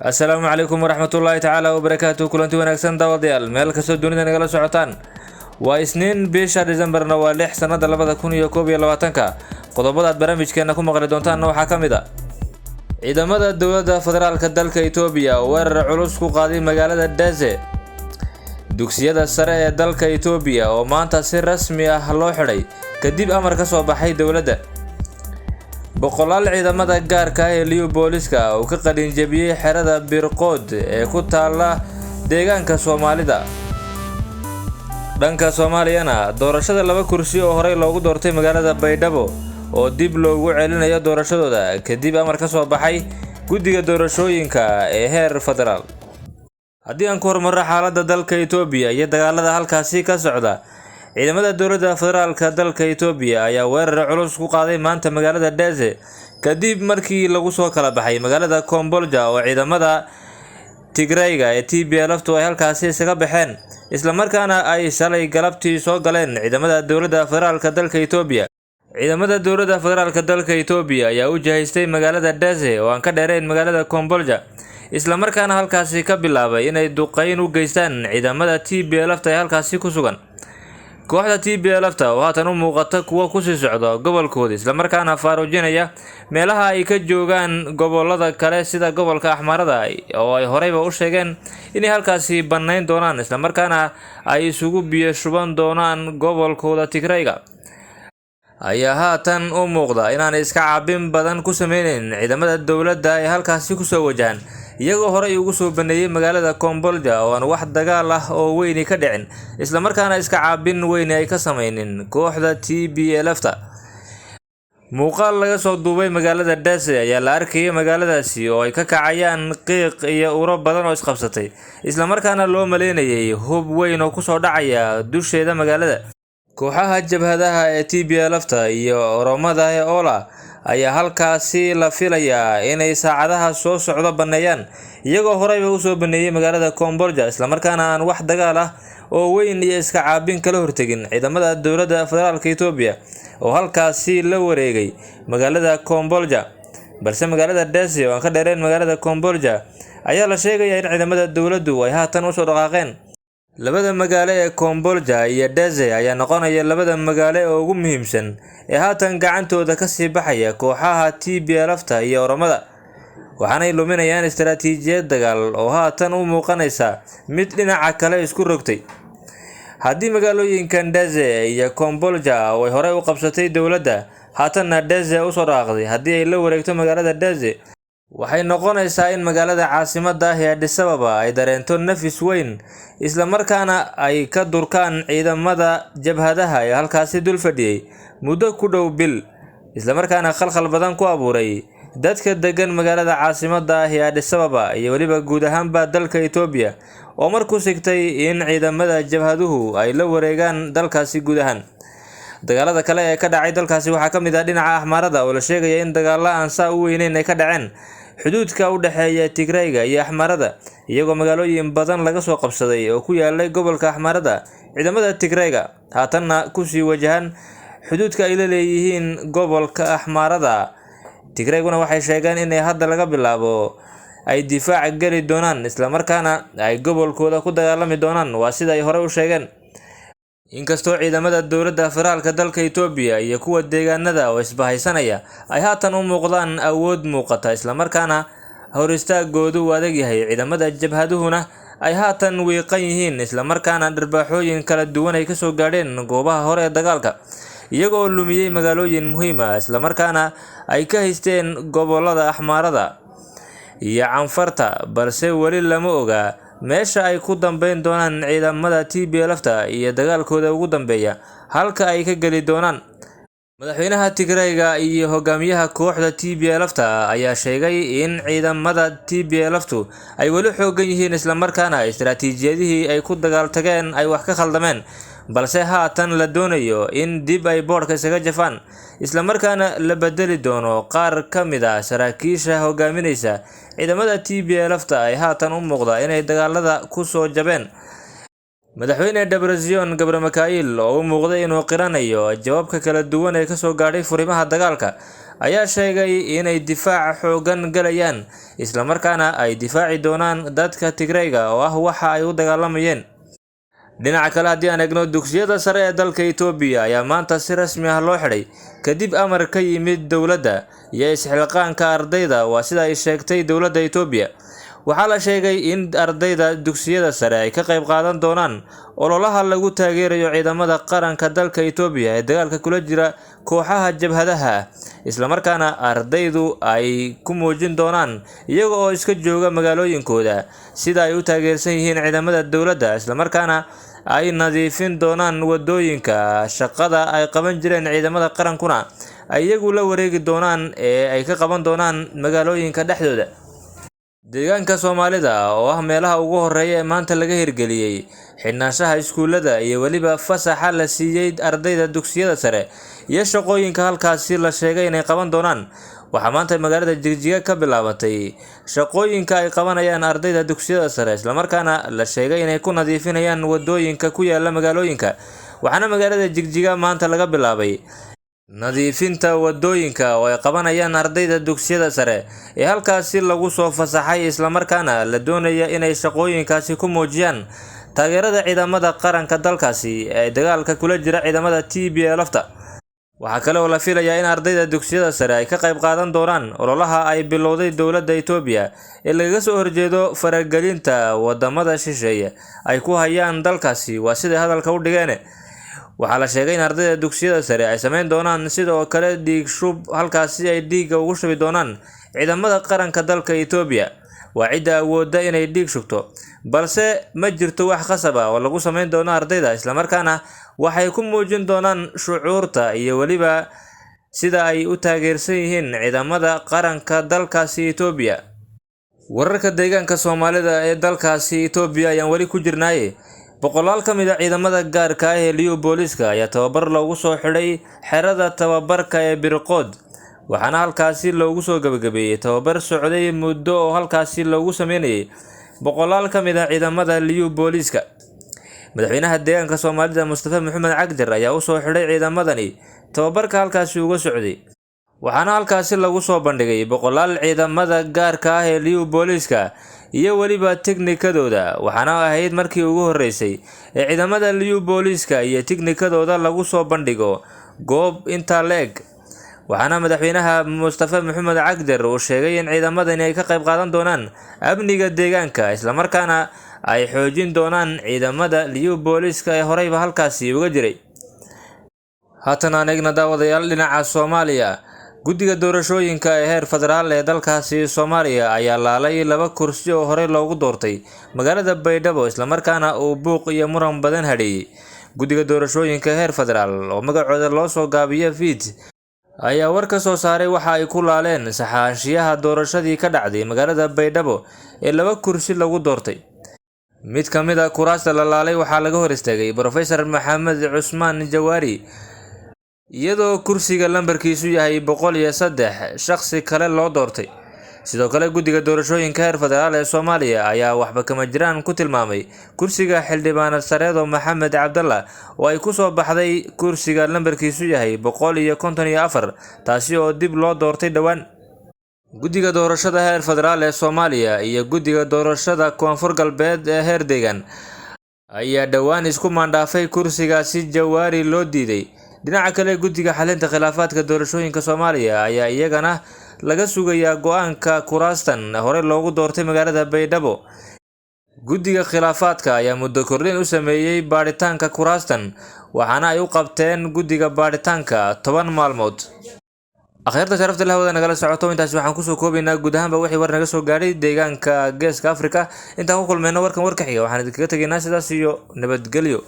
السلام عليكم ورحمة الله تعالى وبركاته. كلنتي wanaagsan daawadayaal meel kasta dunida nagala socotaan. waa isniin bisha December waa 6 sanada 2021 qodobada barnaamijkeena ku maqli doontaan waxa kamid ah ciidamada dawladda federaalka dalka Itoobiya weerar culus ku qaaday magaalada Daze. dugsiyada sare ee dalka Itoobiya oo maanta si rasmi ah loo xiray kadib amar ka soo baxay dawladda. boqolaal ciidamada gaarka ah ee Liu booliska oo ka qalin jabiyay xerada Birqood ee ku taala deegaanka Soomaalida. dhanka Soomaaliyana doorashada laba kursi oo horey loogu doortay magaalada Baydhabo oo dib loogu celinayo doorashadooda kadib amar ka soo baxay guddiga doorashooyinka ee heer federaal. haddii aan ku hormarno xaaladda dalka Itoobiya iyo dagaalada halkaasi ka socda, ciidamada dawladda federaalka dalka Itoobiya ayaa weerar culus ku qaaday maanta magaalada Daze kadib markii lagu soo kala baxay magaalada Kombolja oo ciidamada Tigrayga ee TPLF ay halkaasi isaga baxeen isla markaana ay shalay galabtii soo galeen ciidamada dawladda federaalka dalka Itoobiya. ciidamada dawladda federaalka dalka Itoobiya ayaa u jihaystay magaalada Daze oo aan ka dheerayn magaalada Kombolja isla markaana halkaasi ka bilaabay inay duqeyn u geystaan ciidamada TPLF ee halkaasi ku sugan. kooxda TPLF oo haatan u muuqata kuwa ku sii socda gobolkooda isla markaana faaruujinaya meelaha ay ka joogaan gobolada kale sida gobolka Axmarada oo ay horeyba u sheegeen inay halkaasi banayn doonaan isla markaana ay isugu biyo shuban doonaan gobolkooda Tigrayga. ayaa haatan u muuqda inaan iska caabin badan ku sameynayn ciidamada dawladda ee halkaasi ku soo wajahan iyagoo horey ugu soo baneeyay magaalada Kombolja oo aan wax dagaal ah oo weyn ka dhicin isla markaana iska caabin weyn ay ka sameeyeen kooxda TPLF. muuqaal laga soo duubay magaalada Daze ayaa la arkayay magaaladaasi oo ay ka kacayaan qiiq iyo uro badan oo isqabsatay isla markaana loo maleynayay hub weyn oo ku soo dhacaya dusheeda magaalada. kooxaha jabhadaha ee TPLF iyo Oromada ee Ola ayaa halkaasi la filayaa inay saacadaha soo socdo baneeyaan iyagoo horeyba u soo baneeyay magaalada Kombolja isla markaana aan wax dagaal ah oo weyn iyo iska caabin kala hortagin ciidamada dawladda federaalka Itoobiya oo halkaasi la wareegay magaalada Kombolja. balse magaalada Daze oo aan ka dheerayn magaalada Kombolja ayaa la sheegayaa in ciidamada dawladdu ay haatan u soo dhaqaaqeen. labada magaalo ee Kombolja iyo Daze ayaa noqonaya labada magaalo ee ugu muhiimsan ee haatan gacantooda ka sii baxaya kooxaha TPLF iyo Oromada, waxaanay luminayaan istaraatiijiyad dagaal oo haatan u muuqanaysa mid dhinaca kale isku rogtay. haddii magaalooyinkan Daze iyo Kombolja ay horey u qabsatay dawladda haatanna Daze u soo dhaqaaqday, haddii ay la wareegto magaalada Daze waxay noqonaysaa in magaalada caasimadda ah ee Addis Ababa ay dareento nafis weyn isla markaana ay ka durkaan ciidamada jabhadaha ee halkaasi dul fadhiyay muddo ku dhow bil isla markaana khalkhal badan ku abuuray dadka degan magaalada caasimadda ah ee Addis Ababa iyo waliba guud ahaanba dalka Itoobiya oo markuu sigtay in ciidamada jabhaduhu ay la wareegaan dalkaasi guud ahaan. dagaalada kale ee ka dhacay dalkaasi waxaa ka mid ah dhinaca Axmarada oo la sheegay in dagaalo aan saa u weynayn ay ka dhaceen xuduudka u dhaxeeya Tigrayga iyo Axmarada iyagoo magaalooyin badan laga soo qabsaday oo ku yaalay gobolka Axmarada. ciidamada Tigrayga haatanna ku sii wajahan xuduudka ay la leeyihiin gobolka Axmarada. Tigrayguna waxay sheegeen in hadda laga bilaabo ay difaac gali doonaan isla markaana ay gobolkooda ku dagaalami doonaan, waa sida ay hore u sheegeen. inkastoo ciidamada dawladda federaalka dalka Itoobiya iyo kuwa deegaanada oo isbahaysanaya ay haatan u muuqdaan awood muuqata isla markaana hor istaagoodu u adag yahay, ciidamada jabhaduhuna ay haatan wiiqan yihiin isla markaana dharbaaxooyin kala duwan ay ka soo gaadheen goobaha hore ee dagaalka iyagoo lumiyay magaalooyin muhiim ah isla markaana ay ka haysteen gobolada Axmarada iyo Canfarta, balse weli lama oga meesha ay ku dambeyn doonaan ciidamada TPLF iyo dagaalkooda ugu dambeeya halka ay ka gali doonaan. madaxweynaha Tigrayga iyo hogaamiyaha kooxda TPLF ayaa sheegay in ciidamada TPLF ay weli xoogan yihiin isla markaana istaraatiijiyadihii ay ku dagaal tageen ay wax ka khaldameen, balse haatan la doonayo in dib ay boodhka isaga jafaan isla markaana la bedeli doono qaar ka mid ah saraakiisha hogaaminaysa ciidamada TPLF ay haatan u muuqda inay dagaalada ku soo jabeen. madaxweyne Debretsion Gebremichael oo u muuqday inuu qiranayo jawaabka kala duwan ee ka soo gaadhay furimaha dagaalka ayaa sheegay inay difaac xoogan galayaan isla markaana ay difaaci doonaan dadka Tigrayga oo ah waxa ay u dagaalamayeen. dhinaca kale haddii aan eegno dugsiyada sare ee dalka Itoobiya ayaa maanta si rasmi ah loo xidhay kadib amar ka yimid dowladda iyo isxilqaanka ardayda waa sida ay sheegtay dowladda Itoobiya. waxaa la sheegay in ardayda dugsiyada sare ay ka qayb qaadan doonaan ololaha lagu taageerayo ciidamada qaranka dalka Itoobiya ee dagaalka kula jira kooxaha jabhadaha isla markaana ardaydu ay ku muujin doonaan iyaga oo iska jooga magaalooyinkooda sida ay u taageersan yihiin ciidamada dowladda isla markaana ay nadiifin doonaan wadooyinka shaqada ay qaban jireen ciidamada qarankuna ay iyagu la wareegi doonaan ee ay ka qaban doonaan magaalooyinka dhexdooda. deegaanka Soomaalida oo ah meelaha ugu horeeya ee maanta laga hirgeliyay xidhnaanshaha iskuulada iyo waliba fasaxa la siiyay ardayda dugsiyada sare iyo shaqooyinka halkaasi la sheegay inay qaban doonaan. waxaa maanta magaalada Jigjiga ka bilaabatay shaqooyinka ay qabanayaan ardayda dugsiyada sare isla markaana la sheegay inay ku nadiifinayaan wadooyinka ku yaala magaalooyinka. waxaana magaalada Jigjiga maanta laga bilaabay nadiifinta wadooyinka oo ay qabanayaan ardayda dugsiyada sare ee halkaasi lagu soo fasaxay isla markaana la doonaya inay shaqooyinkaasi ku muujiyaan taageerada ciidamada qaranka dalkaasi ee dagaalka kula jira ciidamada TPLF-ta. waxaa kale oo la filayaa in ardayda dugsiyada sare ay ka qayb qaadan doonaan ololaha ay bilowday dowladda Itoobiya ee lagaga soo horjeedo faragelinta wadamada shisheeye ay ku hayaan dalkaasi waa sida hadalka u dhigeen. waxaa la sheegay in ardayda dugsiyada sare ay sameyn doonaan sidoo kale dhiig shub halkaasi ay dhiigga ugu shubi doonaan ciidamada qaranka dalka Itoobiya. waa cidda awoodda inay dhiig shubto balse ma jirto wax khasab ah oo lagu sameyn doono ardayda isla markaana waxay ku muujin doonaan shucuurta iyo waliba sida ay u taageersan yihiin ciidamada qaranka dalkaasi Itoobiya. wararka deegaanka Soomaalida ee dalkaasi Itoobiya ayaan wali ku jirnaaye boqolaal ka mid ah ciidamada gaarka ah ee Liyu Booliska ayaa tababar loogu soo xidhay xerada tababarka ee Birqood. waxaana halkaasi loogu soo gabagabeeyay tababar socday muddo oo halkaasi loogu sameeyay boqolaal ka mid ah ciidamada Liyu Booliska. madaxweynaha deegaanka Soomaalida Mustafa Maxamed Cagdir ayaa u soo xidhay ciidamadani tababarka halkaasi uga socday. waxaana halkaasi lagu soo bandhigay boqolaal ciidamada gaarka ah ee Liyu Booliska iyo waliba tiknikadooda. waxaana ahayd markii ugu horeysay ee ciidamada Liyu Booliska iyo tiknikadooda lagu soo bandhigo goob inta leeg. waxaana madaxweynaha Mustafa Maxamed Cagdir uu sheegay in ciidamadani ay ka qayb qaadan doonaan amniga deegaanka isla markaana ay xoojin doonaan ciidamada Liyu Booliska ee horeyba halkaasi uga jiray. haatan aan eegna daawadayaal dhinaca Soomaaliya. guddiga doorashooyinka ee heer federaal ee dalkaasi Soomaaliya ayaa laalay 2 kursi oo horey loogu doortay magaalada Baydhabo isla markaana uu buuq iyo muran badan hadhiyay. guddiga doorashooyinka heer federaal oo magacooda loo soo gaabiyo FID ayaa war ka soo saaray waxa ay ku laaleen saxaashiyaha doorashadii ka dhacday magaalada Baydhabo ee 2 kursi lagu doortay. mid ka mid ah kuraasta la laalay waxaa laga hor istaagay Professor Maxamed Cusmaan Jawaari iyadoo kursiga lambarkiisu yahay 103 shakhsi kale loo doortay. sidoo kale guddiga doorashooyinka heer federaal ee Soomaaliya ayaa waxba kama jiraan ku tilmaamay kursiga xildhibaanad Sareedo Maxamed Cabdalla oo ay ku soo baxday kursiga lambarkiisu yahay 154 taasi oo dib loo doortay dhawaan. guddiga doorashada heer federaal ee Soomaaliya iyo guddiga doorashada Koonfur Galbeed ee heer deegaan ayaa dhawaan isku maandhaafay kursigaasi Jawaari loo diiday. dhinaca kale guddiga xalinta khilaafaadka doorashooyinka Soomaaliya ayaa iyagana laga sugayaa go'aanka kuraastan hore loogu doortay magaalada Baydhabo. guddiga khilaafaadka ayaa muddo kordhin u sameeyay baaritaanka kuraastan waxaana ay u qabteen guddiga baaritaanka 10 maalmood. akhirta sharafta leh wada nagala socoto intaas waxaan ku soo koobaynaa guud ahaanba wixii war naga soo gaaray deegaanka Geeska Afrika. intaan ku kulmayno warkan warka xiga waxaan idinkaga tageynaa sidaas iyo nabadgelyo.